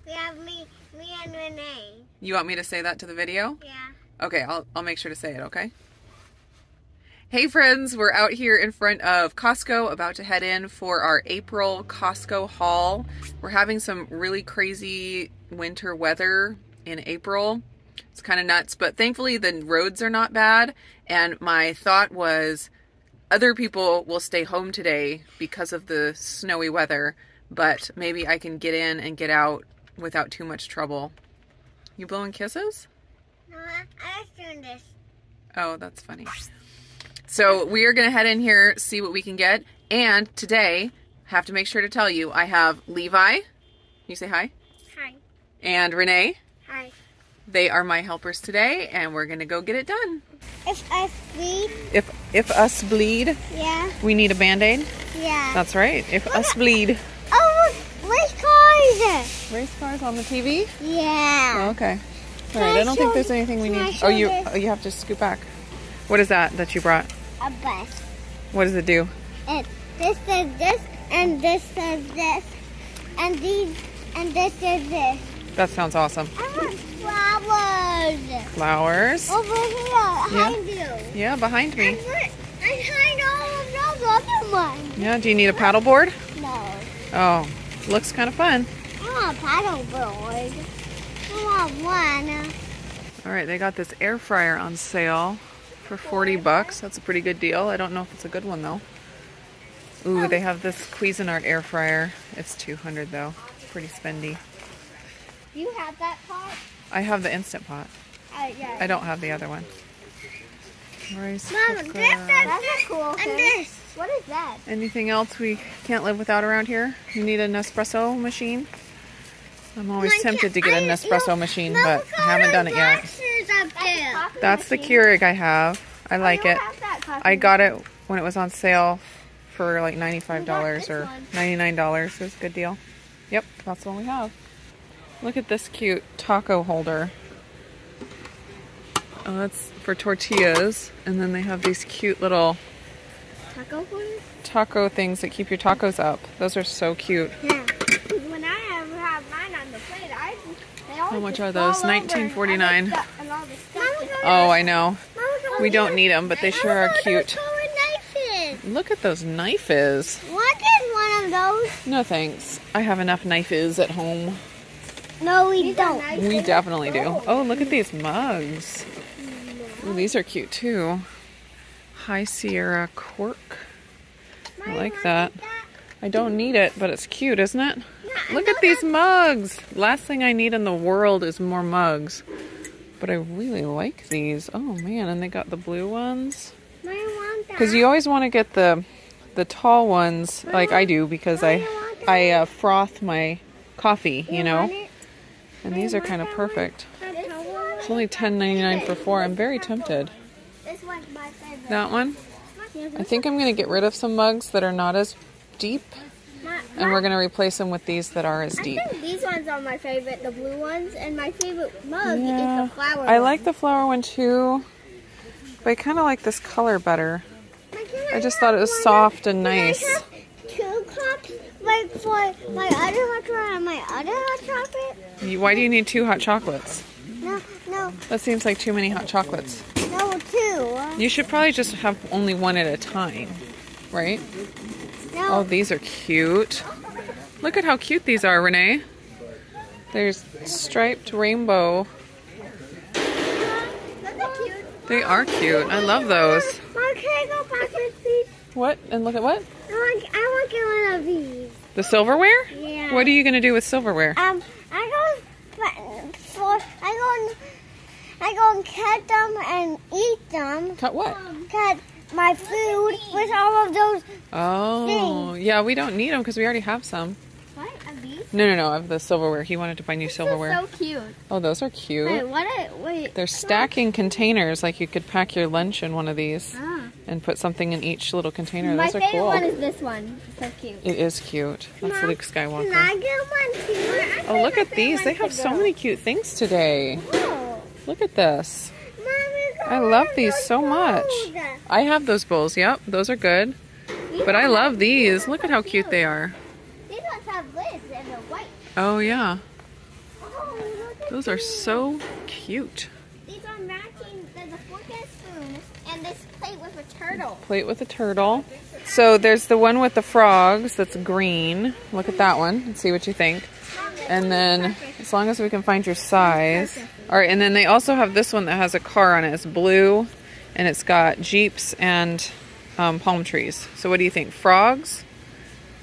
we have me and Renee. You want me to say that to the video? Yeah. Okay, I'll make sure to say it, okay? Hey friends, we're out here in front of Costco, about to head in for our April Costco haul. We're having some really crazy winter weather in April. It's kind of nuts, but thankfully the roads are not bad. And my thought was other people will stay home today because of the snowy weather, but maybe I can get in and get out without too much trouble. You blowing kisses? No, I was doing this. Oh, that's funny. So we are going to head in here, see what we can get. And today, have to make sure to tell you, I have Levi. You say hi? Hi. And Renee. Hi. They are my helpers today, and we're going to go get it done. If us bleed? If us bleed, Yeah. we need a Band-Aid? Yeah. That's right. If us bleed. Oh, race cars! Race cars on the TV? Yeah. Oh, okay. All right, I don't think there's anything we need. Oh, you have to scoot back. What is that you brought? A bus. What does it do? This says this, and this says this, and these, and this is this. That sounds awesome. I want flowers. Flowers? Over here, behind you. Yeah, behind me. And behind all of those other ones. Yeah, do you need a paddleboard? No. Oh, looks kind of fun. I want a paddleboard. I want one. All right, they got this air fryer on sale for 40 bucks. That's a pretty good deal. I don't know if it's a good one though. Ooh, they have this Cuisinart air fryer. It's $200 though. It's pretty spendy. You have that pot? I have the Instant Pot. Yeah. I don't have the other one. Rice Mom, cooker. that's cool. And this. What is that? Anything else we can't live without around here? You need a Nespresso machine? I'm always tempted to get a Nespresso machine, but I haven't done it yet. That's the Keurig I have. I like it. I got it when it was on sale for like $95 or $99. It was a good deal. Yep, that's the one we have. Look at this cute taco holder. Oh, that's for tortillas. And then they have these cute little taco things that keep your tacos up. Those are so cute. Yeah. When I have mine on the plate, how much are those? $19.49. Oh, I know. We don't need them, but they sure are cute. Look at those knifes. What is one of those? No thanks. I have enough knifes at home. No, we don't. We definitely do. Oh, look at these mugs. Ooh, these are cute too. High Sierra cork. I like that. I don't need it, but it's cute, isn't it? Look at these mugs. Last thing I need in the world is more mugs. But I really like these. Oh man, and they got the blue ones. Because you always want to get the tall ones, like I do, because I froth my coffee, you know. And these are kind of perfect. It's only $10.99 for 4. I'm very tempted. This one's my favorite. That one? I think I'm going to get rid of some mugs that are not as deep. And we're going to replace them with these that are as deep. I think these ones are my favorite, the blue ones. And my favorite mug is the flower one. I like the flower one too. But I kind of like this color better. I just thought it was soft and nice. I have 2 cups, like for my other hot chocolate and my other hot chocolate. Why do you need 2 hot chocolates? No. That seems like too many hot chocolates. No, 2. You should probably just have only one at a time, right? No. Oh, these are cute. Look at how cute these are, Renee. There's striped rainbow. They are cute. I love those. Mom, can I go back and see? What? And look at what? I want to get one of these. The silverware? Yeah. What are you going to do with silverware? I go and cut them and eat them. Cut what? Cut my food with all of those Oh, things. Yeah, we don't need them because we already have some. What? Of these? No, of the silverware. He wanted to buy new silverware. So cute. Oh, those are cute. Wait. They're stacking containers, like you could pack your lunch in one of these and put something in each little container. My Those are favorite cool. one is this one. It's so cute. It is cute. That's Mom, Luke Skywalker. Can I get one too? Oh, look at these. They have so many cute things today. Oh. Look at this. Mommy, I love these so much. I have those bowls. Yep, those are good. But I love these. Look at how cute they are. These ones have lids and they're white. Oh, yeah. Those are so cute. These are matching. There's a fork and a spoon and this plate with a turtle. Plate with a turtle. So there's the one with the frogs that's green. Look at that one and see what you think. And then as long as we can find your size. All right, and then they also have this one that has a car on it. It's blue and it's got Jeeps and palm trees. So what do you think? Frogs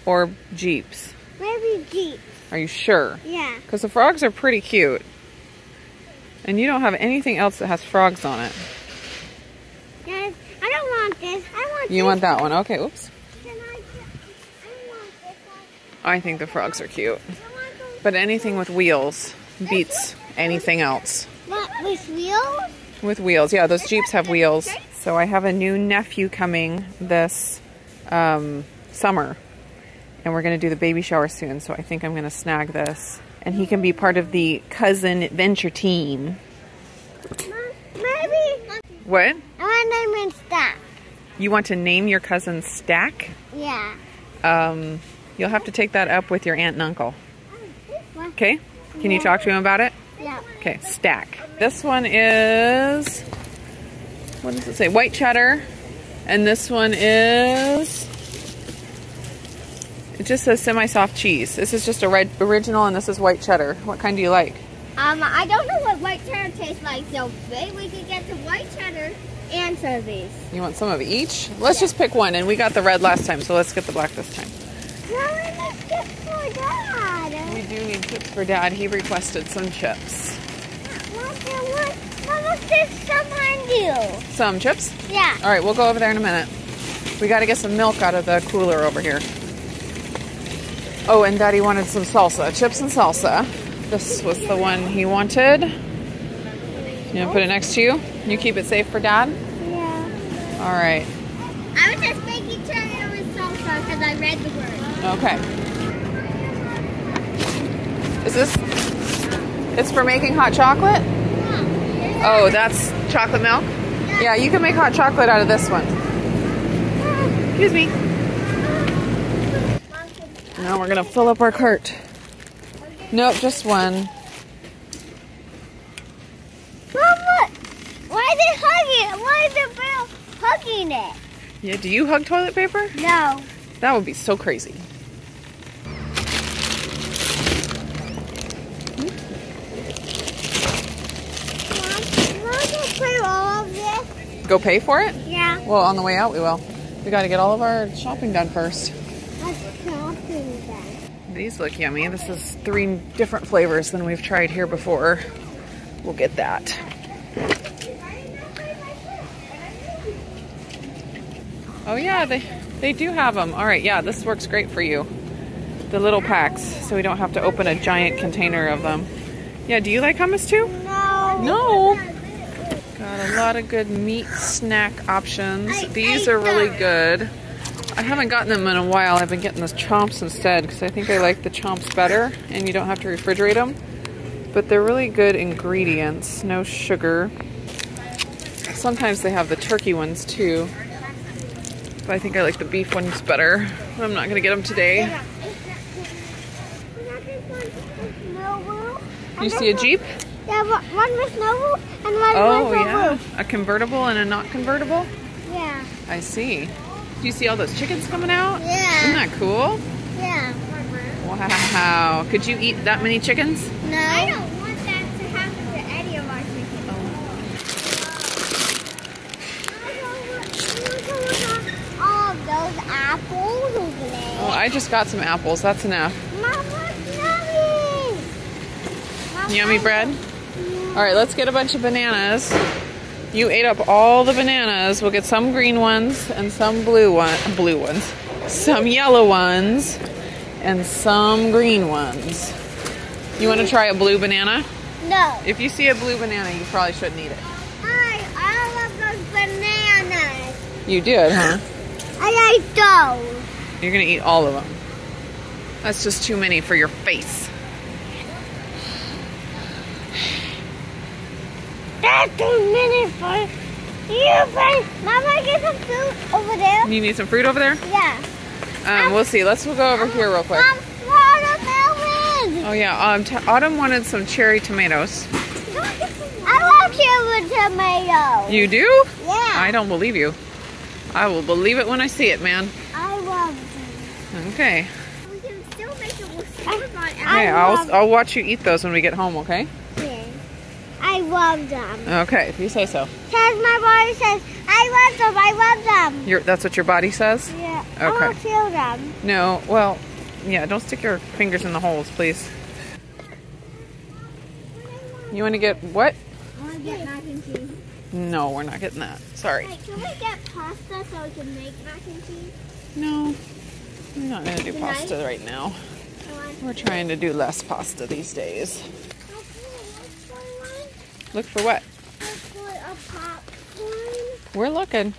or Jeeps? Maybe Jeep. Are you sure? Yeah. Because the frogs are pretty cute. And you don't have anything else that has frogs on it. Yes, I don't want this. I want You this. want that one? Okay, oops. I want this one. I think the frogs are cute. I want those. But anything with wheels beats anything else. What, with wheels? With wheels, yeah, those Jeeps have wheels. So I have a new nephew coming this summer. And we're going to do the baby shower soon, so I think I'm going to snag this. And he can be part of the cousin adventure team. Maybe. What? I want to name it Stack. You want to name your cousin Stack? Yeah. You'll have to take that up with your aunt and uncle. What? Okay? Can you talk to him about it? Yeah. Okay, Stack. This one is, what does it say? White cheddar. And this one is, it just says semi-soft cheese. This is just a red original and this is white cheddar. What kind do you like? I don't know what white cheddar tastes like, so maybe we could get the white cheddar and some of these. You want some of each? Let's just pick one, and we got the red last time, so let's get the black this time. No, let's get for Dad. We do need chips for Dad. He requested some chips. What was this behind you? Some chips? Yeah. All right, we'll go over there in a minute. We got to get some milk out of the cooler over here. Oh, and Daddy wanted some salsa. Chips and salsa. This was the one he wanted. You gonna put it next to you? You keep it safe for Dad? Yeah. All right. I was just making sure it was salsa because I read the word. Okay. Is this, it's for making hot chocolate? Yeah. Oh, that's chocolate milk? Yeah, you can make hot chocolate out of this one. Excuse me. Now we're gonna fill up our cart. Nope, just one. Mom, what? Why is it hugging it? Why is the bell hugging it? Yeah, do you hug toilet paper? No. That would be so crazy. Mom, pay all of this? Go pay for it? Yeah. Well, on the way out we will. We gotta get all of our shopping done first. Let's shopping then. These look yummy. This is 3 different flavors than we've tried here before. We'll get that. Oh yeah, they do have them. All right, yeah, this works great for you. The little packs, so we don't have to open a giant container of them. Yeah, do you like hummus too? No. No. Got a lot of good meat snack options. These are really good. I haven't gotten them in a while. I've been getting the chomps instead because I think I like the chomps better and you don't have to refrigerate them. But they're really good ingredients. No sugar. Sometimes they have the turkey ones too. But I think I like the beef ones better. But I'm not going to get them today. You see a Jeep? Yeah, one with no roof and one Oh, with a yeah. roof. A convertible and a not convertible? Yeah. I see. Do you see all those chickens coming out? Yeah. Isn't that cool? Yeah. Wow. Could you eat that many chickens? No. I don't want that to happen to any of our chickens. All of those apples over there. Oh, I just got some apples. That's enough. Mama, yummy. Mama, Yummy bread? All right, let's get a bunch of bananas. You ate up all the bananas. We'll get some green ones and some blue ones, some yellow ones, and some green ones. You want to try a blue banana? No. If you see a blue banana, you probably shouldn't eat it. I love those bananas. You did, huh? I like those. You're gonna eat all of them. That's just too many for your face. That's too many for you, friend. Mama, get some fruit over there. You need some fruit over there? Yeah. We'll see. Let's go over here real quick. Watermelon. Oh yeah, Autumn wanted some cherry tomatoes. I love cherry tomatoes. You do? Yeah. I don't believe you. I will believe it when I see it, man. I love them. Okay. We can still make it with store-bought. Okay, I'll watch you eat those when we get home, okay? Yeah. I love them. Okay, if you say so. Because my body says, I love them, I love them. That's what your body says? Yeah. Okay. I want to feel them. No, well, yeah, don't stick your fingers in the holes, please. You want to get what? I want to get mac and cheese. No, we're not getting that. Sorry. Wait, can we get pasta so we can make mac and cheese? No, we're not going to do pasta right now. We're trying to do less pasta these days. Look for what? For a popcorn. We're looking.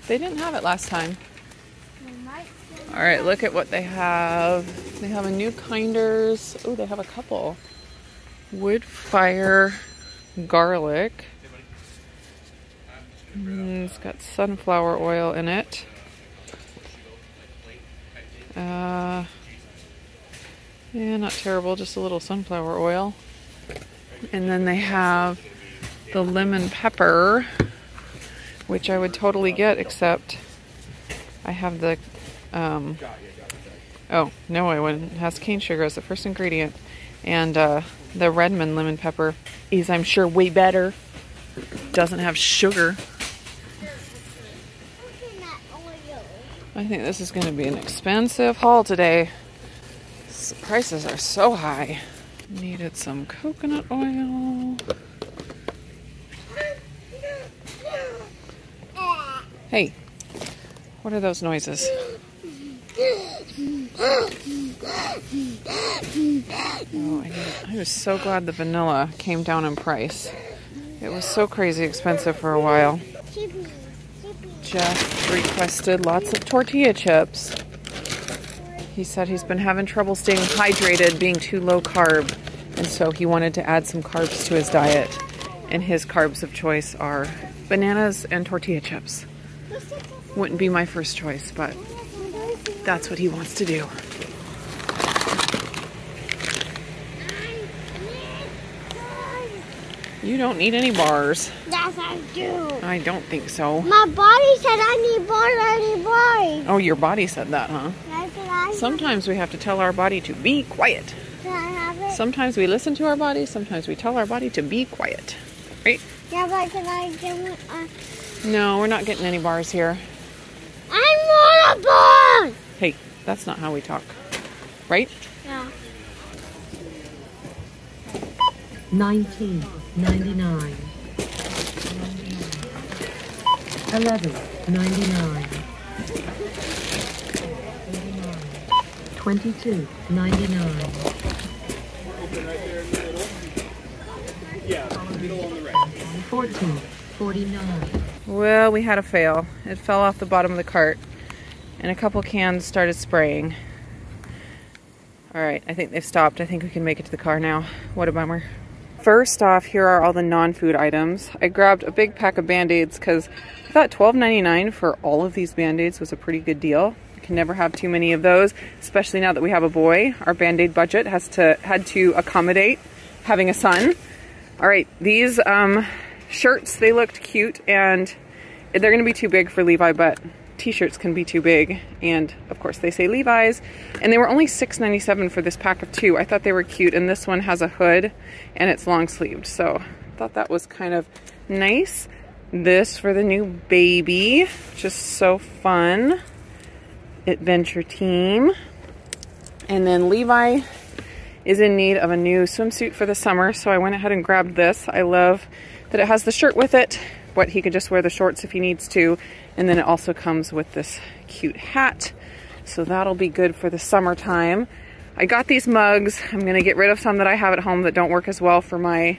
They didn't have it last time. All right, look at what they have. They have a new Kinders. Oh, they have a couple. Wood fire garlic. It's got sunflower oil in it. Yeah, not terrible, just a little sunflower oil. And then they have the lemon pepper, which I would totally get, except I have the, oh, no, I wouldn't. It has cane sugar as the first ingredient. And the Redmond lemon pepper is, I'm sure, way better. Doesn't have sugar. I think this is going to be an expensive haul today. The prices are so high. Needed some coconut oil. Hey, what are those noises? Oh, I was so glad the vanilla came down in price. It was so crazy expensive for a while. Jeff requested lots of tortilla chips. He said he's been having trouble staying hydrated, being too low carb, and so he wanted to add some carbs to his diet. And his carbs of choice are bananas and tortilla chips. Wouldn't be my first choice, but that's what he wants to do. You don't need any bars. Yes, I do. I don't think so. My body said I need bars, Oh, your body said that, huh? That's what I Sometimes we have to tell our body to be quiet. Can I have it? Sometimes we listen to our body, sometimes we tell our body to be quiet. Right? Yeah, but can I give it No, we're not getting any bars here. I want a bar! Hey, that's not how we talk. Right? Yeah. 19.99. 11.99. 22.99. 14.49. Well, we had a fail. It fell off the bottom of the cart, and a couple cans started spraying. Alright, I think they've stopped. I think we can make it to the car now. What a bummer. First off, here are all the non-food items. I grabbed a big pack of Band-Aids because I thought $12.99 for all of these Band-Aids was a pretty good deal. You can never have too many of those, especially now that we have a boy. Our Band-Aid budget had to accommodate having a son. Alright, these shirts, they looked cute, and they're going to be too big for Levi, but t-shirts can be too big, and of course they say Levi's, and they were only $6.97 for this pack of 2. I thought they were cute, and this one has a hood and it's long sleeved, so I thought that was kind of nice. This for the new baby, just so fun. Adventure team. And then Levi is in need of a new swimsuit for the summer, so I went ahead and grabbed this. I love that it has the shirt with it, but he could just wear the shorts if he needs to. And then it also comes with this cute hat. So that'll be good for the summertime. I got these mugs. I'm going to get rid of some that I have at home that don't work as well for my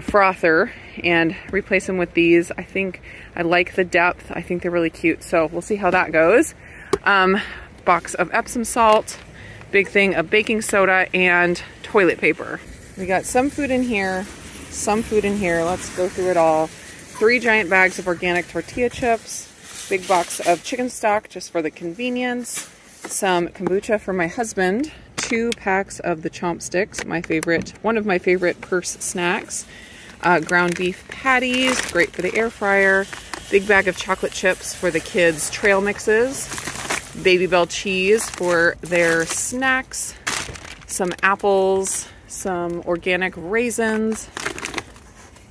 frother and replace them with these. I think I like the depth. I think they're really cute. So we'll see how that goes. Box of Epsom salt, big thing of baking soda, and toilet paper. We got some food in here, some food in here. Let's go through it all. 3 giant bags of organic tortilla chips. Big box of chicken stock just for the convenience. Some kombucha for my husband 2 packs of the Chomp Sticks, one of my favorite purse snacks. Ground beef patties, great for the air fryer. Big bag of chocolate chips for the kids' trail mixes. Baby Bell cheese for their snacks. Some apples, some organic raisins,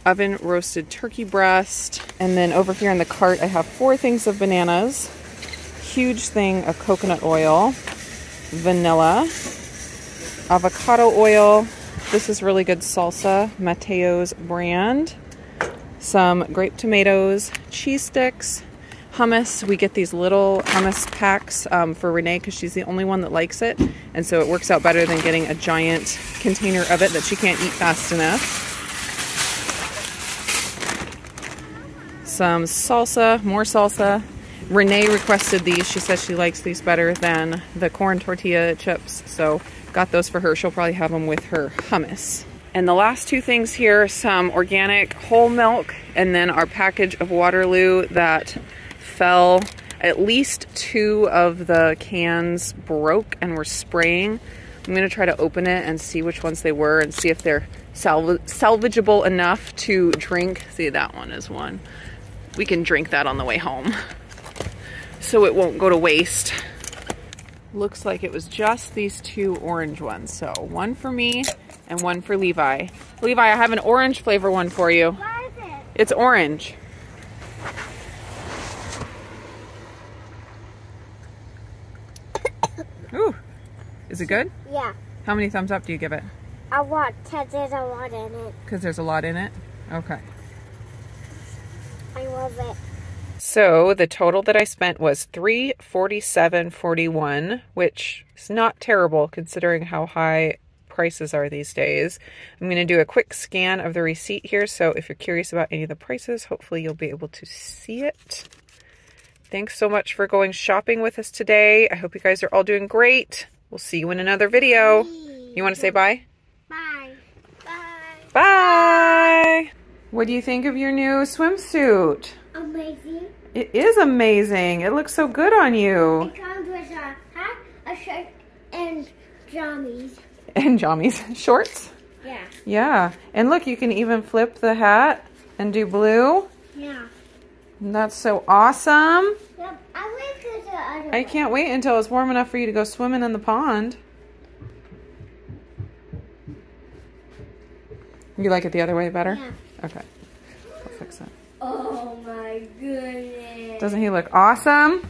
oven roasted turkey breast. And then over here in the cart, I have 4 things of bananas, huge thing of coconut oil, vanilla, avocado oil. This is really good salsa, Mateo's brand. Some grape tomatoes, cheese sticks, hummus. We get these little hummus packs for Renee because she's the only one that likes it. And so it works out better than getting a giant container of it that she can't eat fast enough. Some salsa, more salsa. Renee requested these. She says she likes these better than the corn tortilla chips. So got those for her. She'll probably have them with her hummus. And the last 2 things here, some organic whole milk and then our package of Waterloo that fell. At least 2 of the cans broke and were spraying. I'm gonna try to open it and see which ones they were and see if they're salvageable enough to drink. See, that one is one. We can drink that on the way home, so it won't go to waste. Looks like it was just these 2 orange ones. So 1 for me and 1 for Levi. Levi, I have an orange flavor one for you. What is it? It's orange. Ooh, is it good? Yeah. How many thumbs up do you give it? A lot, because there's a lot in it. Because there's a lot in it? Okay. I love it. So the total that I spent was $347.41, which is not terrible considering how high prices are these days. I'm going to do a quick scan of the receipt here, so if you're curious about any of the prices, hopefully you'll be able to see it. Thanks so much for going shopping with us today. I hope you guys are all doing great. We'll see you in another video. You want to say bye? Bye. Bye. Bye! What do you think of your new swimsuit? Amazing. It is amazing. It looks so good on you. It comes with a hat, a shirt, and jammies. And jammies. Shorts? Yeah. Yeah. And look, you can even flip the hat and do blue. Yeah. And that's so awesome. Yep. I wait to the other I can't wait until it's warm enough for you to go swimming in the pond. You like it the other way better? Yeah. Okay. I'll fix it. Oh my goodness. Doesn't he look awesome?